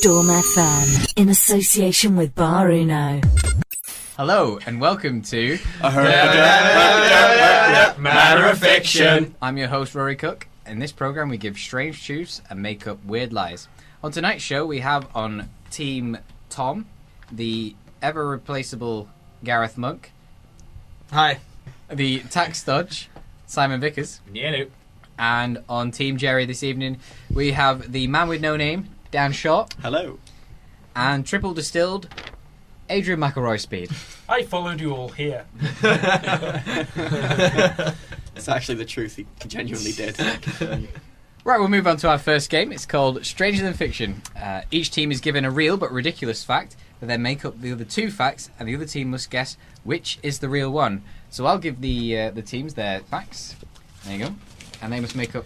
Storm FM, in association with Bar Uno. Hello and welcome to Matter of Fiction. I'm your host Rory Cooke. In this programme we give strange truths and make up weird lies. On tonight's show we have on Team Tom the ever replaceable Gareth Monk. Hi. The tax dodge Simon Vickers. Yeah, no. And on Team Jerry this evening we have the man with no name, Dan Short. Hello. And triple distilled Adrian McIlory Speed. I followed you all here. It's actually the truth, he genuinely did. Right, we'll move on to our first game. It's called Stranger Than Fiction. Each team is given a real but ridiculous fact, but then make up the other two facts, and the other team must guess which is the real one. So I'll give the teams their facts. There you go. And they must make up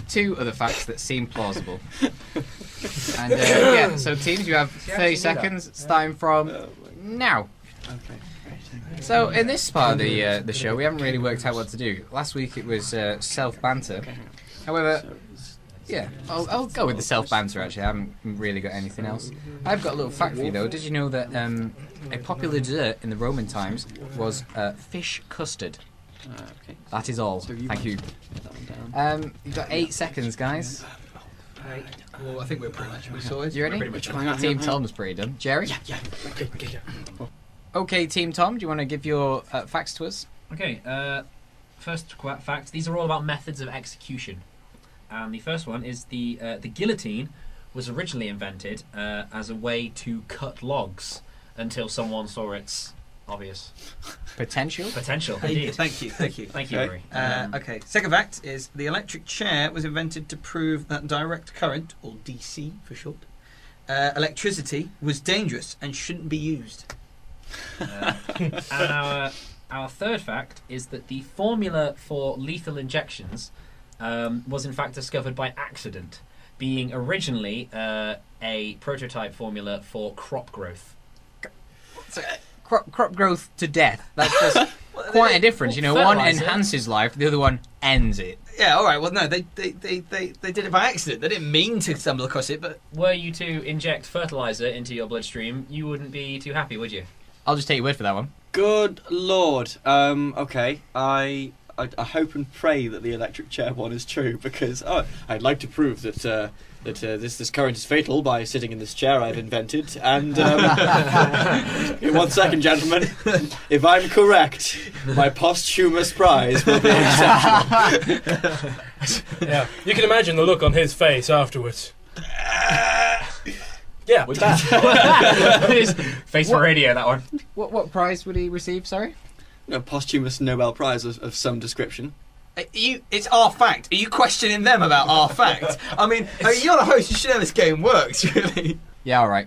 two other facts that seem plausible. And yeah, so teams, you have 30 seconds, starting from now. Okay. So in this part of the show, we haven't really worked out what to do. Last week it was self-banter. However, yeah, I'll go with the self-banter actually. I haven't really got anything else. I've got a little fact for you though. Did you know that a popular dessert in the Roman times was fish custard? Okay. That is all. So Thank you. Put that one down. You've got 8 seconds, guys. Well, I think we're pretty much sorted. You ready? Pretty much. Hang on. Team Tom's pretty done. Jerry? Yeah. Okay, Team Tom, do you want to give your facts to us? Okay, first fact. These are all about methods of execution. And the first one is the guillotine was originally invented as a way to cut logs until someone saw its obvious Potential? Indeed. Thank you. Thank you, Rory. Okay, second fact is the electric chair was invented to prove that direct current, or DC for short, electricity was dangerous and shouldn't be used. And our third fact is that the formula for lethal injections was in fact discovered by accident, being originally a prototype formula for crop growth. So, crop growth to death. That's just quite a difference. You know, one enhances life, the other one ends it. Yeah, all right. Well, no, they did it by accident. They didn't mean to stumble across it, but Were you to inject fertilizer into your bloodstream, you wouldn't be too happy, would you? I'll just take your word for that one. Good lord. Okay. I hope and pray that the electric chair one is true because I'd like to prove that this current is fatal by sitting in this chair I've invented. And in 1 second, gentlemen, if I'm correct, my posthumous prize will be exceptional. Yeah, you can imagine the look on his face afterwards. Yeah, with that. His face for radio, that one. What prize would he receive, sorry? A posthumous Nobel Prize of some description. it's our fact. Are you questioning them about our fact? I mean, you're the host. You should know how this game works, really. Yeah, all right.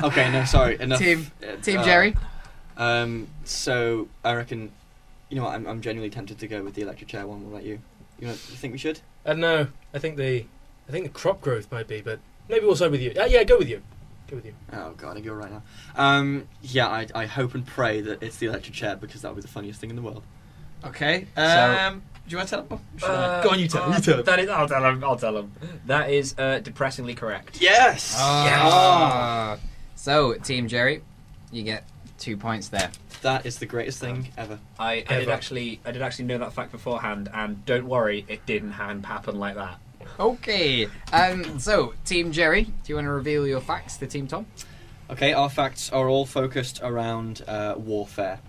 Okay, no, sorry. Enough. Team Jerry? So, I reckon, you know what, I'm genuinely tempted to go with the electric chair one. What about you? You think we should? No, I think the crop growth might be, but maybe we'll side with you. Yeah, go with you. Oh god, I go right now. Yeah, I hope and pray that it's the electric chair because that would be the funniest thing in the world. Okay. Do you want to tell him? Go on, you tell him. That is, I'll tell him. That is depressingly correct. Yes. Yes. So, Team Jerry, you get 2 points there. That is the greatest thing ever. I did actually know that fact beforehand, and don't worry, it didn't happen like that. Okay. So, Team Jerry, do you want to reveal your facts to Team Tom? Okay, our facts are all focused around warfare.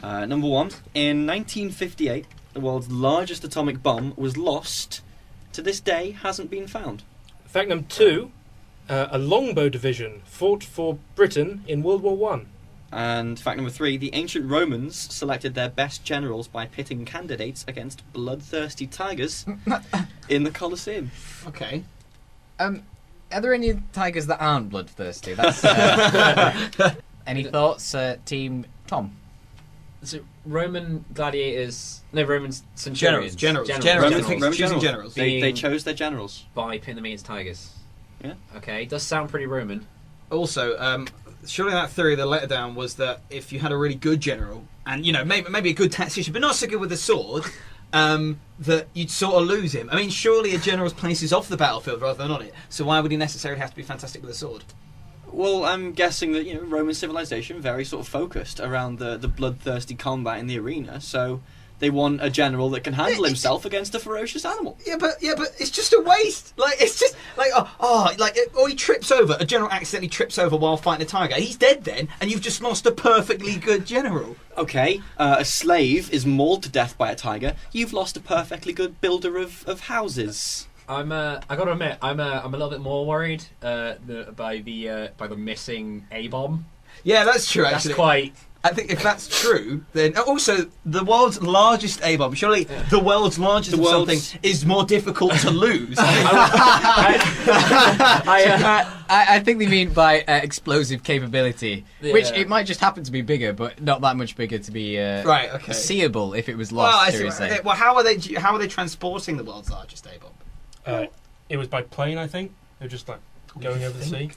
Number one, in 1958, the world's largest atomic bomb was lost. To this day, hasn't been found. Fact number 2, a longbow division fought for Britain in World War One. And fact number 3, the ancient Romans selected their best generals by pitting candidates against bloodthirsty tigers in the Colosseum. Okay. Are there any tigers that aren't bloodthirsty? That's any thoughts, Team Tom? So Roman gladiators, Roman centurions, generals. Roman generals. They chose their generals by pitting them against tigers. Yeah. Okay, does sound pretty Roman. Also, surely that theory they let down was that if you had a really good general and maybe a good tactician, but not so good with a sword, that you'd sort of lose him. I mean, surely a general's place is off the battlefield rather than on it. So why would he necessarily have to be fantastic with a sword? Well, I'm guessing that Roman civilization very sort of focused around the bloodthirsty combat in the arena, so they want a general that can handle himself against a ferocious animal. Yeah, but it's just a waste. Like, it's just like or he trips over. A general accidentally trips over while fighting a tiger. He's dead then, and you've just lost a perfectly good general. Okay, a slave is mauled to death by a tiger. You've lost a perfectly good builder of houses. I gotta admit, I'm a little bit more worried by the missing A-bomb. Yeah, that's true. Actually, That's quite. I think if that's true, then also the world's largest A-bomb. Surely the world's largest of something is more difficult to lose. I think they mean by explosive capability, which it might just happen to be bigger, but not that much bigger to be right. Okay. seeable if it was Well, lost. I see. Okay, well, how are they transporting the world's largest A-bomb? It was by plane, I think. They were just like going over the sea.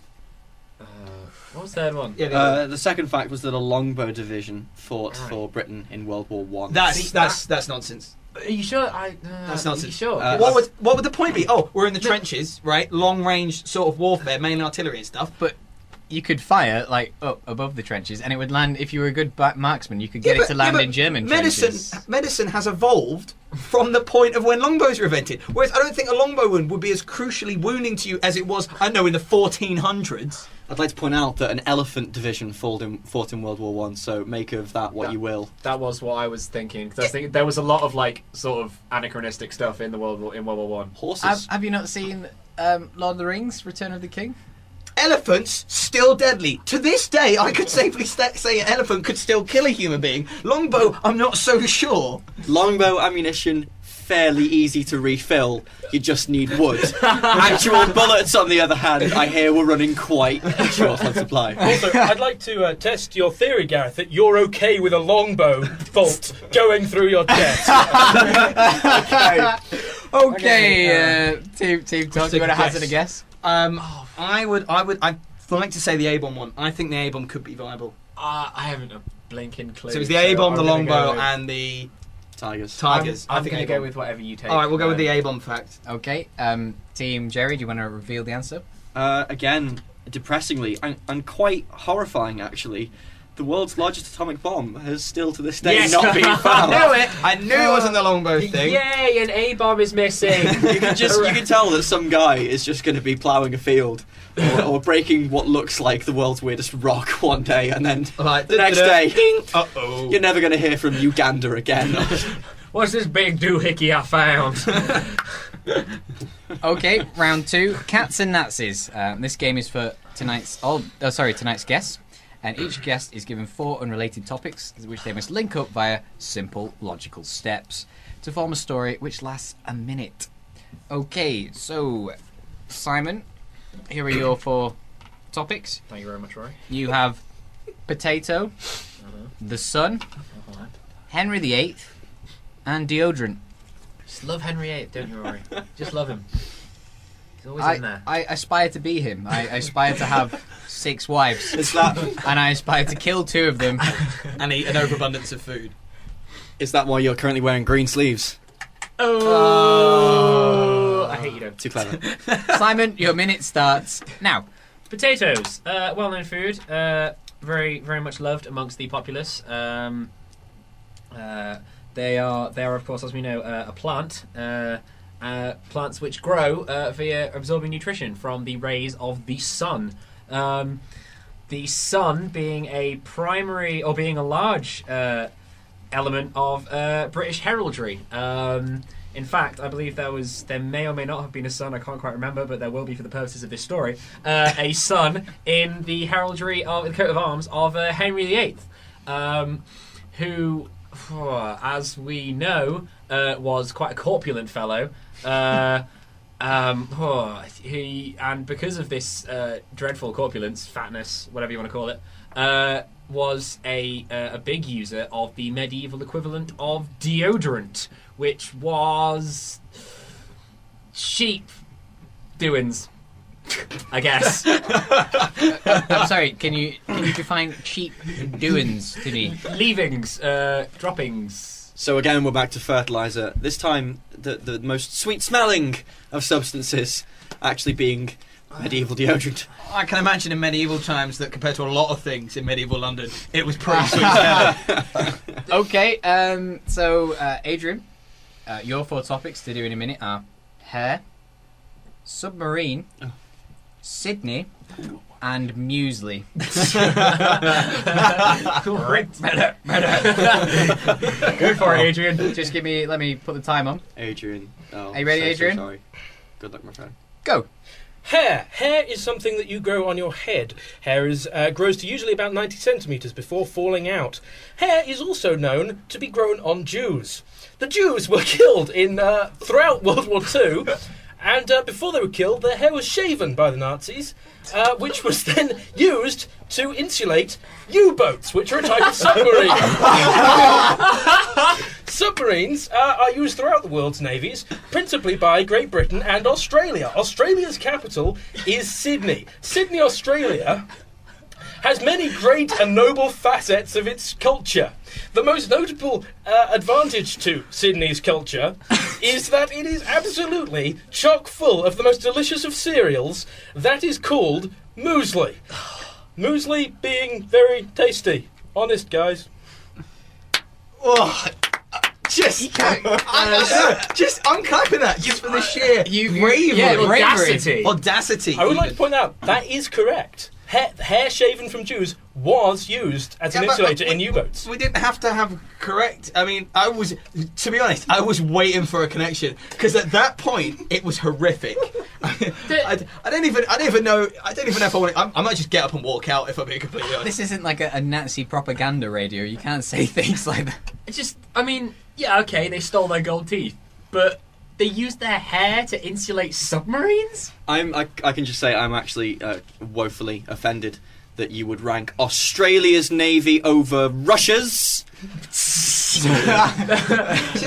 What was the third one? Yeah, the second fact was that a longbow division fought for Britain in World War One. That's nonsense. Are you sure? That's nonsense. Are you sure? What would the point be? Oh, we're in the trenches, right? Long range sort of warfare, mainly artillery and stuff. But you could fire like up above the trenches, and it would land. If you were a good marksman, you could get it to land in German trenches. Medicine has evolved from the point of when longbows were invented. Whereas I don't think a longbow wound would be as crucially wounding to you as it was, I don't know, in the 1400s. I'd like to point out that an elephant division fought in World War One. So make of that what you will. That was what I was thinking. 'Cause I was thinking there was a lot of like sort of anachronistic stuff in World War One. Horses. Have you not seen Lord of the Rings: Return of the King? Elephants still deadly. To this day, I could safely say an elephant could still kill a human being. Longbow, I'm not so sure. Longbow ammunition, fairly easy to refill. You just need wood. Actual bullets, on the other hand, I hear we're running quite short on supply. Also, I'd like to test your theory, Gareth, that you're okay with a longbow bolt going through your chest. Okay, Team Tom, do you want to hazard a guess? I'd like to say the A-bomb one. I think the A-bomb could be viable. I haven't a blinking clue. So it's the A-bomb, the I'm gonna longbow, go with- and the Tigers. I'm going to go A-bomb. with whatever you take. All right, we'll go with the A-bomb fact. Okay, Team Jerry, do you want to reveal the answer? Again, depressingly and quite horrifying, actually. The world's largest atomic bomb has still to this day not been found. I knew it wasn't the longbow thing. Yay, an A-bomb is missing. You can tell that some guy is just going to be ploughing a field or breaking what looks like the world's weirdest rock one day, and then Right, the next day, uh-oh. you're never going to hear from Uganda again. What's this big doohickey I found? Okay, round two, Cats and Nazis. This game is for tonight's guests. And each guest is given 4 unrelated topics, which they must link up via simple logical steps to form a story which lasts a minute. Okay, so Simon, here are your 4 topics. Thank you very much, Rory. You have potato, the sun, Henry VIII, and deodorant. Just love Henry VIII, don't you, Rory? Just love him. He's always in there. I aspire to be him. I aspire to have 6 wives. Is that And I aspire to kill 2 of them. And eat an overabundance of food. why you're currently wearing green sleeves? Oh, I hate you, though. Too clever. Simon, your minute starts now. Potatoes, well-known food, very, very much loved amongst the populace. They are, of course, as we know, a plant. Plants which grow via absorbing nutrition from the rays of the sun. The sun being a primary, or being a large element of British heraldry. In fact, I believe there may or may not have been a sun, I can't quite remember, but there will be for the purposes of this story, a sun in the heraldry of the coat of arms of Henry VIII, who, as we know, was quite a corpulent fellow. And because of this dreadful corpulence, fatness, whatever you want to call it, was a big user of the medieval equivalent of deodorant, which was cheap doings, I guess. I'm sorry, can you define cheap doings to me? Leavings, droppings, So again, we're back to fertilizer. This time, the most sweet-smelling of substances actually being medieval deodorant. I can imagine in medieval times that compared to a lot of things in medieval London, it was pretty sweet smelling. Okay, so Adrian, your 4 topics to do in a minute are hair, submarine, Sydney, and muesli. Go for it, Adrian. Just let me put the time on. Adrian. Oh, Are you ready, Adrian? sorry. Good luck, my friend. Go. Hair. Hair is something that you grow on your head. Hair grows to usually about 90 centimetres before falling out. Hair is also known to be grown on Jews. The Jews were killed throughout World War II, and before they were killed, their hair was shaven by the Nazis, which was then used to insulate U-boats, which are a type of submarine. Submarines are used throughout the world's navies, principally by Great Britain and Australia. Australia's capital is Sydney. Sydney, Australia, has many great and noble facets of its culture. The most notable advantage to Sydney's culture is that it is absolutely chock full of the most delicious of cereals that is called muesli. Muesli being very tasty. Honest, guys. Oh, I'm clapping that just for the sheer bravery. Yeah, bravery. Audacity. I would like to point out, that is correct. Hair shaven from Jews was used as an insulator in U-boats. We didn't have to have correct. I mean, to be honest, I was waiting for a connection because at that point it was horrific. I don't even know if I want. I might just get up and walk out if I'm being completely honest. This isn't like a Nazi propaganda radio. You can't say things like that. It's just, I mean, yeah, okay, they stole their gold teeth, but they used their hair to insulate submarines? I can just say I'm actually woefully offended that you would rank Australia's navy over Russia's. Since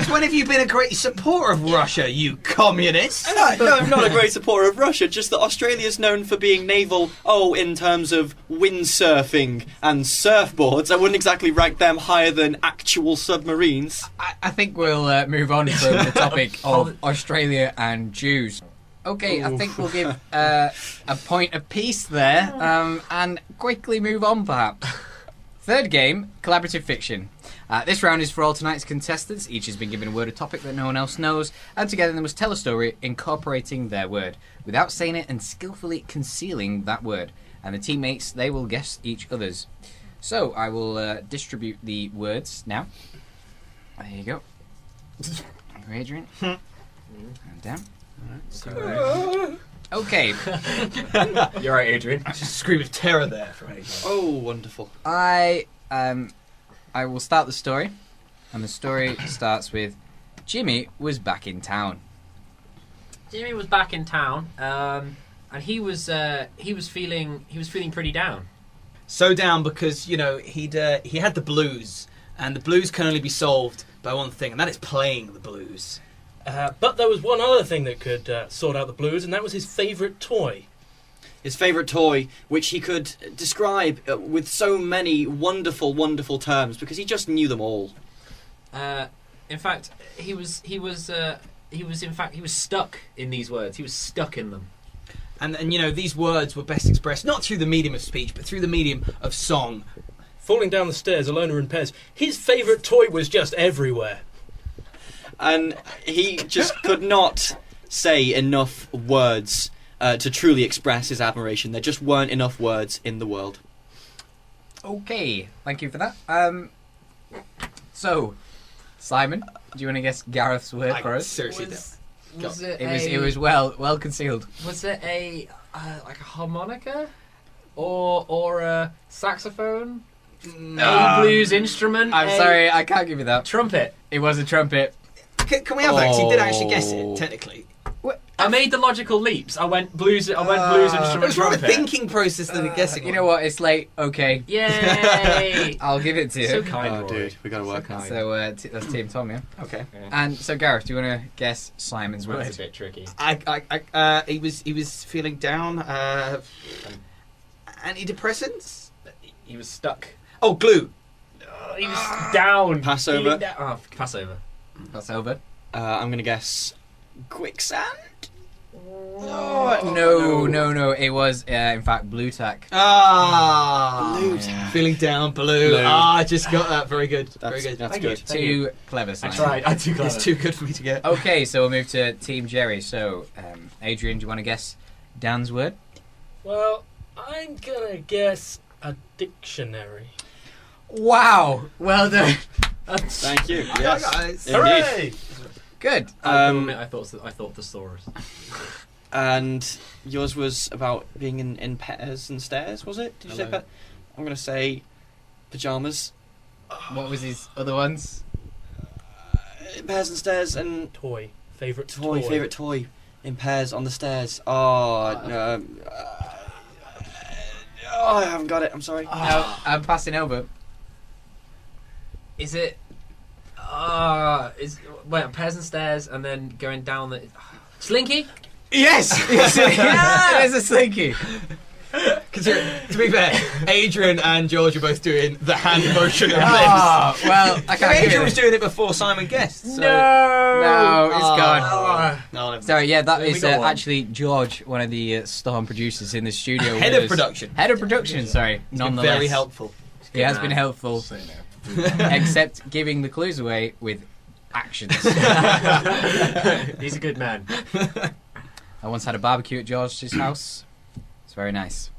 when have you been a great supporter of Russia, you communist? No, I'm not a great supporter of Russia, just that Australia's known for being naval, in terms of windsurfing and surfboards. I wouldn't exactly rank them higher than actual submarines. I think we'll move on from the topic of Australia and Jews. Okay, I think we'll give a point apiece there and quickly move on, perhaps. Third game, collaborative fiction. This round is for all tonight's contestants. Each has been given a word or topic that no one else knows, and together they must tell a story incorporating their word, without saying it and skillfully concealing that word. And the teammates, they will guess each other's. So, I will distribute the words now. There you go. Adrian. And Dan. Okay. You're right, Adrian. Just a scream of terror there from Adrian. Oh, wonderful. I will start the story, and the story starts with Jimmy was back in town. Jimmy was back in town, and he was feeling pretty down. So down because he had the blues, and the blues can only be solved by one thing, and that is playing the blues. But there was one other thing that could sort out the blues, and that was his favourite toy. His favourite toy, which he could describe with so many wonderful, wonderful terms, because he just knew them all. In fact, he was stuck in these words. He was stuck in them. And these words were best expressed not through the medium of speech, but through the medium of song. Falling down the stairs alone or in pairs, his favourite toy was just everywhere. And he just could not say enough words to truly express his admiration. There just weren't enough words in the world. Okay, thank you for that. So, Simon, do you want to guess Gareth's word for us? Seriously, It was well concealed. Was it a harmonica or a saxophone? A blues instrument? I'm sorry, I can't give you that. Trumpet. It was a trumpet. Can we have that? 'Cause he did actually guess it, technically. I made the logical leaps. I went blues instrument. It was more of a trumpet. thinking process than a guessing. You know what? It's late. Okay. Yay! I'll give it to you. So kind, Oh, Rory. dude, we gotta work on it. So that's Team Tom, yeah? Okay. And so, Gareth, do you want to guess Simon's word? That's a bit tricky. He was feeling down. Antidepressants. He was stuck. Oh, glue. He was down. Pass Feeling over. down. Oh, pass over. That's over. I'm going to guess quicksand? No. It was, in fact, blue tack. Blue Yeah. Feeling down, blue. Blue. I just got that. Very good. Very good. That's Thank you. good. Too clever, I Simon. tried. I'm too clever. It's too good for me to get. Okay, so we'll move to Team Jerry. So, Adrian, do you want to guess Dan's word? Well, I'm gonna guess a dictionary. Wow! Well done. Thank you. Yeah, Yes. guys. Indeed. Hooray! Good. I thought thesaurus. And yours was about being in pairs and stairs, was it? Did you say Hello. I'm going to say pyjamas. What was his other ones? Pairs and stairs and Toy. Favourite toy. toy. Favourite toy. In pairs on the stairs. Oh, no. I haven't got it. I'm sorry. No, I'm passing over. Is it? Wait, pairs and stairs, and then going down the slinky. Yes! It is a slinky. To be fair, Adrian and George are both doing the hand motion of limbs. Oh, well, I can't Adrian do was it. doing it before Simon guessed. So. No, it's gone. No, never Sorry, yeah, that We is got one. actually George, one of the Storm producers in the studio. Head with of us. production. Head of production, sorry. He's been Nonetheless. very helpful. He has been helpful, except giving the clues away with actions. He's a good man. I once had a barbecue at George's house. It's very nice.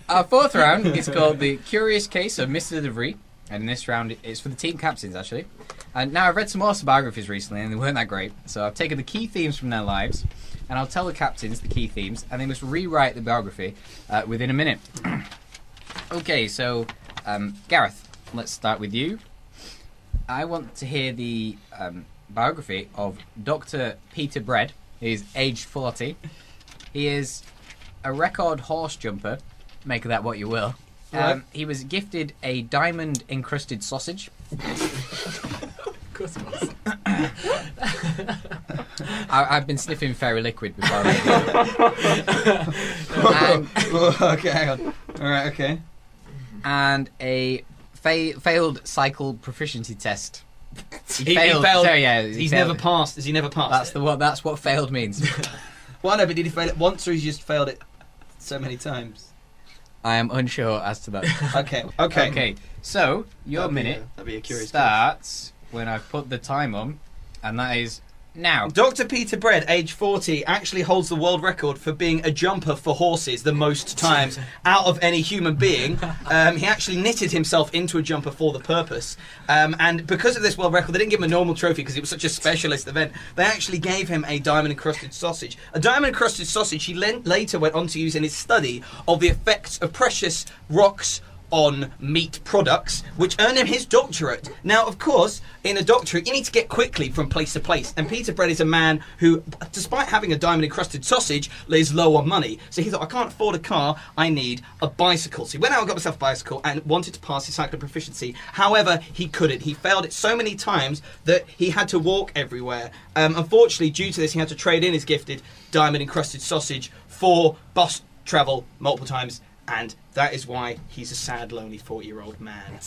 Our fourth round is called the Curious Case of Mr. DeVry, and in this round it's for the team captains actually. And now I've read some autobiographies recently, and they weren't that great. So I've taken the key themes from their lives, and I'll tell the captains the key themes, and they must rewrite the biography within a minute. Okay, so Gareth, let's start with you. I want to hear the biography of Dr. Peter Bread. He's aged 40. He is a record horse jumper. Make of that what you will. Right. He was gifted a diamond-encrusted sausage. Of course he was. I've been sniffing fairy liquid before. and, Okay, hang on. Alright, okay. and a failed cycle proficiency test. He failed. Sorry, yeah, He's failed never it. passed. Has he never passed? That's the one. That's what failed means. Well, no, but did he fail it once, or he's just failed it so many times? I am unsure as to that. Okay. Okay, so your minute That'd be a curious starts when I've put the time on, and that is now. Dr. Peter Bread, age 40, actually holds the world record for being a jumper for horses the most times out of any human being. He actually knitted himself into a jumper for the purpose. And because of this world record, they didn't give him a normal trophy because it was such a specialist event. They actually gave him a diamond-encrusted sausage. A diamond-encrusted sausage he later went on to use in his study of the effects of precious rocks on meat products, which earned him his doctorate. Now, of course, in a doctorate, you need to get quickly from place to place. And Peter Bread is a man who, despite having a diamond-encrusted sausage, lives low on money. So he thought, I can't afford a car, I need a bicycle. So he went out and got himself a bicycle and wanted to pass his cycling proficiency. However, he couldn't. He failed it so many times that he had to walk everywhere. Unfortunately, due to this, he had to trade in his gifted diamond-encrusted sausage for bus travel multiple times. And that is why he's a sad, lonely 40-year-old man.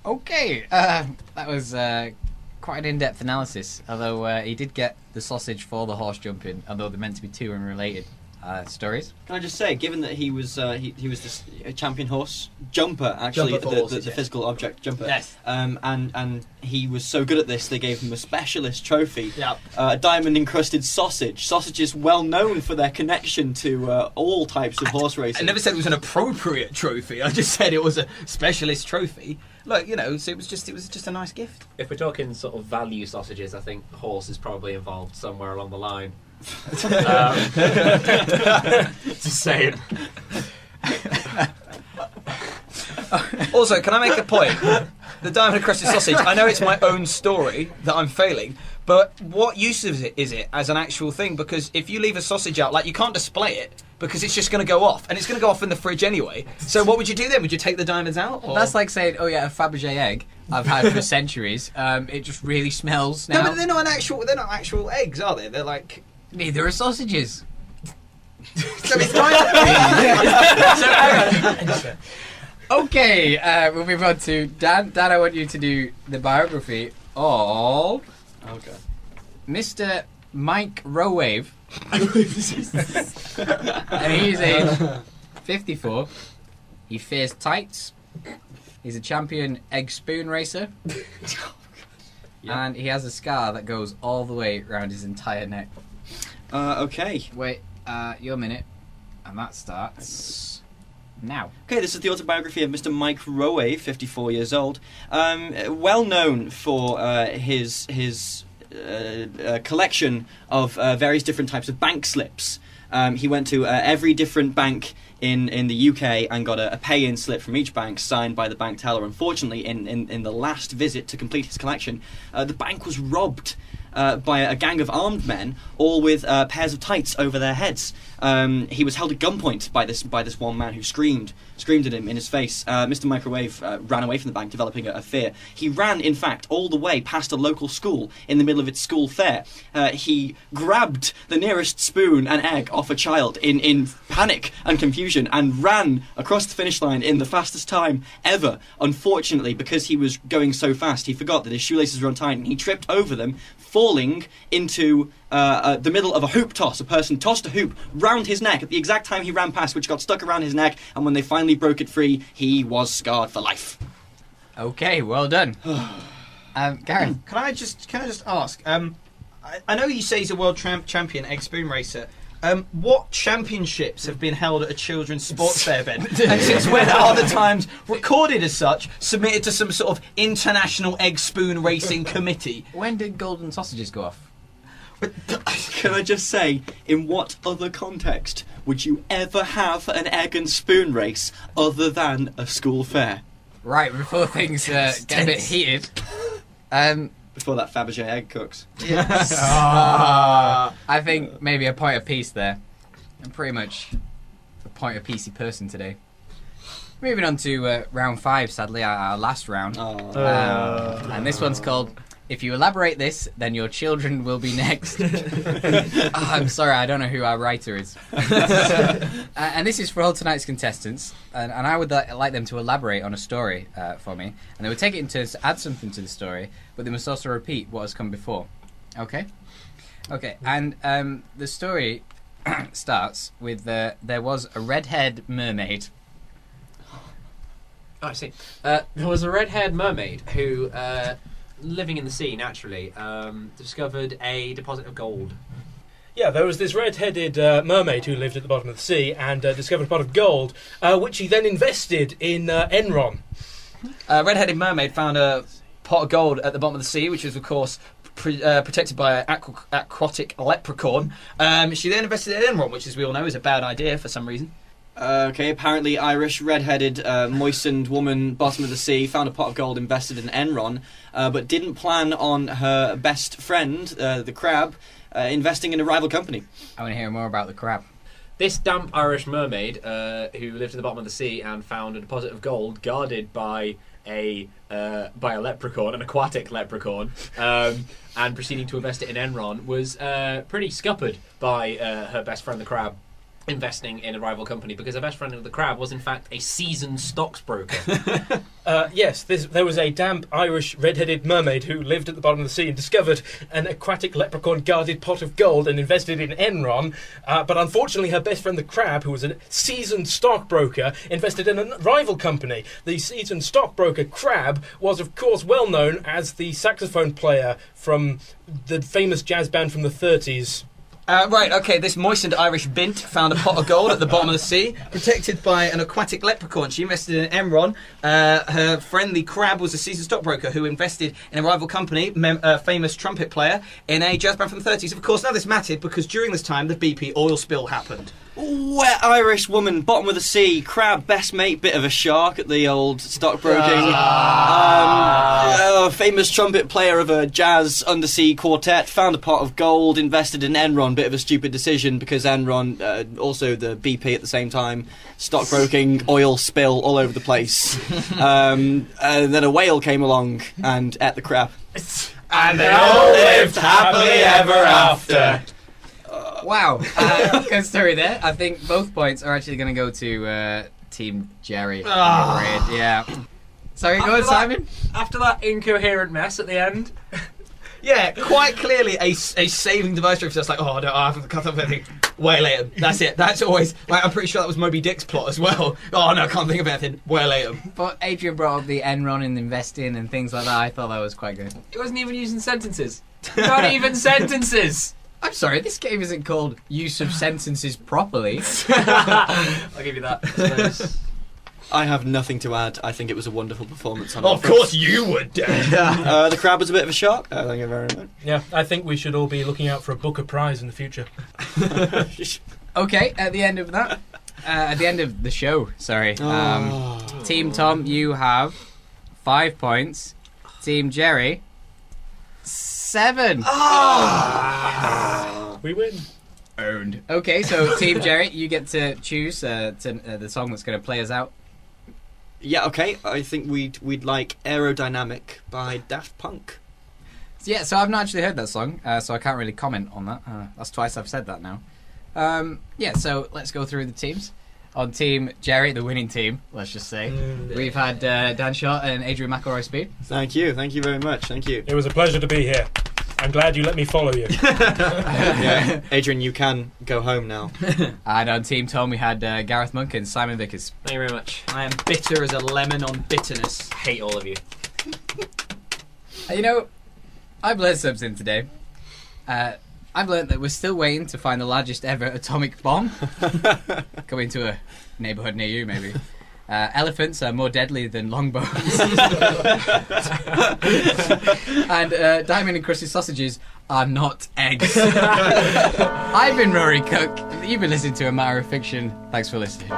Okay, that was quite an in-depth analysis. Although he did get the sausage for the horse jumping, although they're meant to be two unrelated stories. Can I just say, given that he was he was this champion horse jumper, actually Jumper for horses, the yes. physical object jumper, Yes. and he was so good at this, they gave him a specialist trophy, Yeah. a diamond encrusted sausage. Sausage is well known for their connection to all types of horse racing. I never said it was an appropriate trophy. I just said it was a specialist trophy. Look, you know, so it was just a nice gift. If we're talking sort of value sausages, I think horse is probably involved somewhere along the line. Just saying. Also, can I make a point? The diamond encrusted sausage. I know it's my own story that I'm failing, but what use is it as an actual thing? Because if you leave a sausage out, like, you can't display it because it's just going to go off, and it's going to go off in the fridge anyway. So what would you do then? Would you take the diamonds out? Or? That's like saying, oh yeah, a Fabergé egg I've had for centuries. It just really smells now. No, but they're not actual eggs, are they? They're like. Neither are sausages. So it's kind of... Okay, we'll move on to Dan. Dan, I want you to do the biography of Mr. Mike Rowave. And he's age 54. He fears tights. He's a champion egg spoon racer. And he has a scar that goes all the way around his entire neck. Okay. Wait, your minute. And that starts now. Okay, this is the autobiography of Mr. Mike Rowave, 54 years old. Well known for his collection of various different types of bank slips. He went to every different bank in the UK and got a pay-in slip from each bank signed by the bank teller. Unfortunately, in the last visit to complete his collection, the bank was robbed by a gang of armed men, all with pairs of tights over their heads. He was held at gunpoint by this one man who screamed at him in his face. Mr. Microwave ran away from the bank, developing a fear. He ran, in fact, all the way past a local school in the middle of its school fair. He grabbed the nearest spoon and egg off a child in panic and confusion and ran across the finish line in the fastest time ever. Unfortunately, because he was going so fast, he forgot that his shoelaces were untied and he tripped over them, falling into the middle of a hoop toss. A person tossed a hoop round his neck at the exact time he ran past, which got stuck around his neck, and when they finally broke it free, he was scarred for life. Okay, well done. Gareth. Can I just ask? I know you say he's a world champion egg spoon racer. What championships have been held at a children's sports fair, Ben? And since when are the times recorded as such submitted to some sort of international egg spoon racing committee? When did golden sausages go off? Can I just say, in what other context would you ever have an egg and spoon race other than a school fair? Right, before things get a bit heated. Before that Fabergé egg cooks. Yes. I think maybe a point apiece there. I'm pretty much a point apiecey person today. Moving on to round 5, sadly, our last round. And this one's called If You Elaborate This, Then Your Children Will Be Next. I'm sorry, I don't know who our writer is. And this is for all tonight's contestants. And I would like them to elaborate on a story for me. And they would take it in turns to add something to the story, but they must also repeat what has come before. Okay? Okay, and the story starts with there was a red-haired mermaid. Oh, I see. There was a red-haired mermaid who, living in the sea naturally, discovered a deposit of gold. Yeah, there was this red-headed mermaid who lived at the bottom of the sea and discovered a pot of gold, which he then invested in Enron. A red-headed mermaid found a pot of gold at the bottom of the sea, which was, of course, protected by an aquatic leprechaun. She then invested in Enron, which, as we all know, is a bad idea for some reason. Okay, apparently Irish, red-headed, moistened woman, bottom of the sea, found a pot of gold, invested in Enron, but didn't plan on her best friend, the crab, investing in a rival company. I want to hear more about the crab. This damp Irish mermaid, who lived at the bottom of the sea and found a deposit of gold guarded by a leprechaun, an aquatic leprechaun, and proceeding to invest it in Enron, was pretty scuppered by her best friend, the crab, investing in a rival company, because her best friend the crab was in fact a seasoned stockbroker. Yes, there was a damp Irish red-headed mermaid who lived at the bottom of the sea and discovered an aquatic leprechaun-guarded pot of gold and invested in Enron, but unfortunately her best friend the crab, who was a seasoned stockbroker, invested in a rival company. The seasoned stockbroker crab was of course well known as the saxophone player from the famous jazz band from the 30s. Right, okay, this moistened Irish bint found a pot of gold at the bottom of the sea, protected by an aquatic leprechaun. She invested in Enron. Her friend, the crab, was a seasoned stockbroker who invested in a rival company, famous trumpet player, in a jazz band from the 30s. Of course, now this mattered because during this time, the BP oil spill happened. Wet Irish woman, bottom of the sea, crab, best mate, bit of a shark at the old stockbroking. Famous trumpet player of a jazz undersea quartet, found a pot of gold, invested in Enron, bit of a stupid decision because Enron, also the BP at the same time, stockbroking, oil spill all over the place. And then a whale came along and ate the crab. And they all lived happily ever after. Wow. Good story there. I think both points are actually going to go to Team Jerry. I'm afraid. Yeah. Sorry, go on, Simon. After that incoherent mess at the end. Yeah, quite clearly a saving device for us. Like, oh no, I haven't cut up anything. Way later. That's it. That's always. Like, I'm pretty sure that was Moby Dick's plot as well. Oh no, I can't think of anything. Way later. But Adrian brought up the Enron and investing and things like that. I thought that was quite good. He wasn't even using sentences. Not even sentences. I'm sorry, this game isn't called Use of Sentences Properly. I'll give you that. I have nothing to add. I think it was a wonderful performance. Of course you would, Dan. The crowd was a bit of a shock. Thank you very much. Yeah, I think we should all be looking out for a Booker Prize in the future. Okay, at the end of that, at the end of the show, sorry. Team Tom, you have 5 points. Team Jerry, 7. We win. Owned. Okay, so Team Jerry, you get to choose the song that's going to play us out. Yeah, okay. I think we'd like Aerodynamic by Daft Punk. Yeah, so I've not actually heard that song, so I can't really comment on that. That's twice I've said that now. Yeah, so let's go through the teams. On Team Jerry, the winning team, let's just say, we've had Dan Shaw and Adrian McIlory Speed. Thank you very much. Thank you. It was a pleasure to be here. I'm glad you let me follow you. Yeah, Adrian, you can go home now. And on Team Tom, we had Gareth Monk and Simon Vickers. Thank you very much. I am bitter as a lemon on bitterness. Hate all of you. You know, I've learned something today. I've learned that we're still waiting to find the largest ever atomic bomb. Coming to a neighbourhood near you, maybe. Elephants are more deadly than longbows. And diamond encrusted sausages are not eggs. I've been Rory Cooke. You've been listening to A Matter of Fiction. Thanks for listening.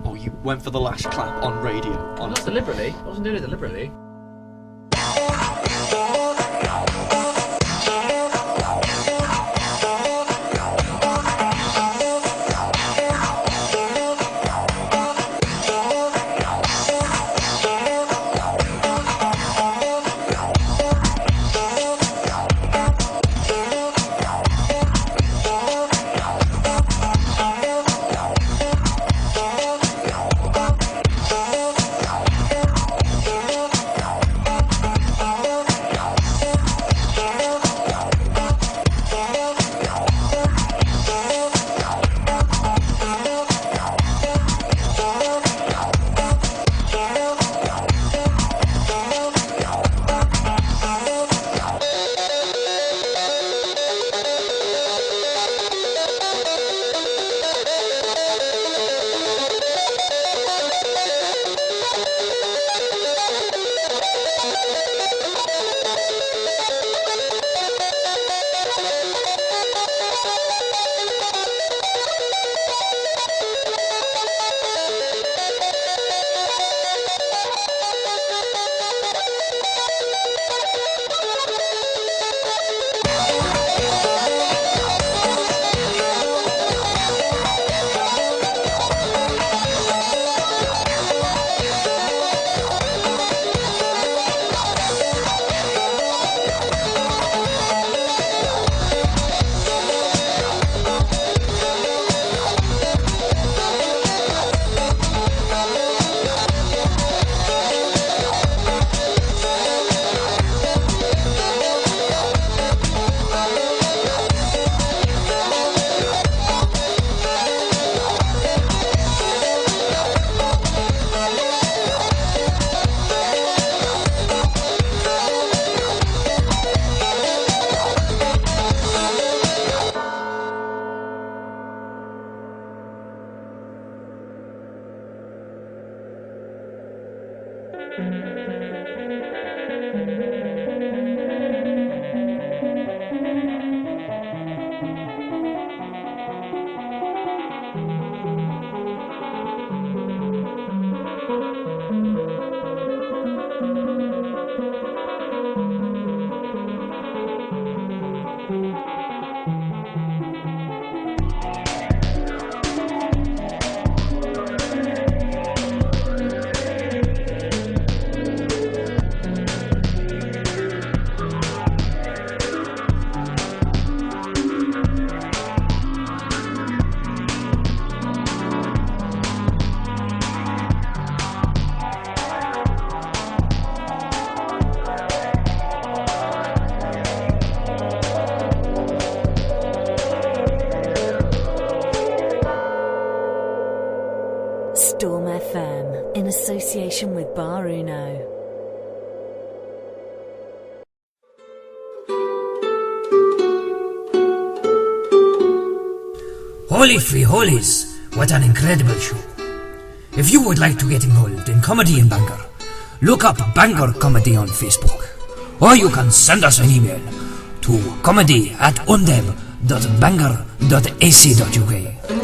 Oh, you went for the last clap on radio. Not deliberately. I wasn't doing it deliberately. Storm FM in association with Bar Uno. Holy free holies, what an incredible show. If you would like to get involved in comedy in Bangor, look up Bangor Comedy on Facebook, or you can send us an email to comedy@undeb.bangor.ac.uk.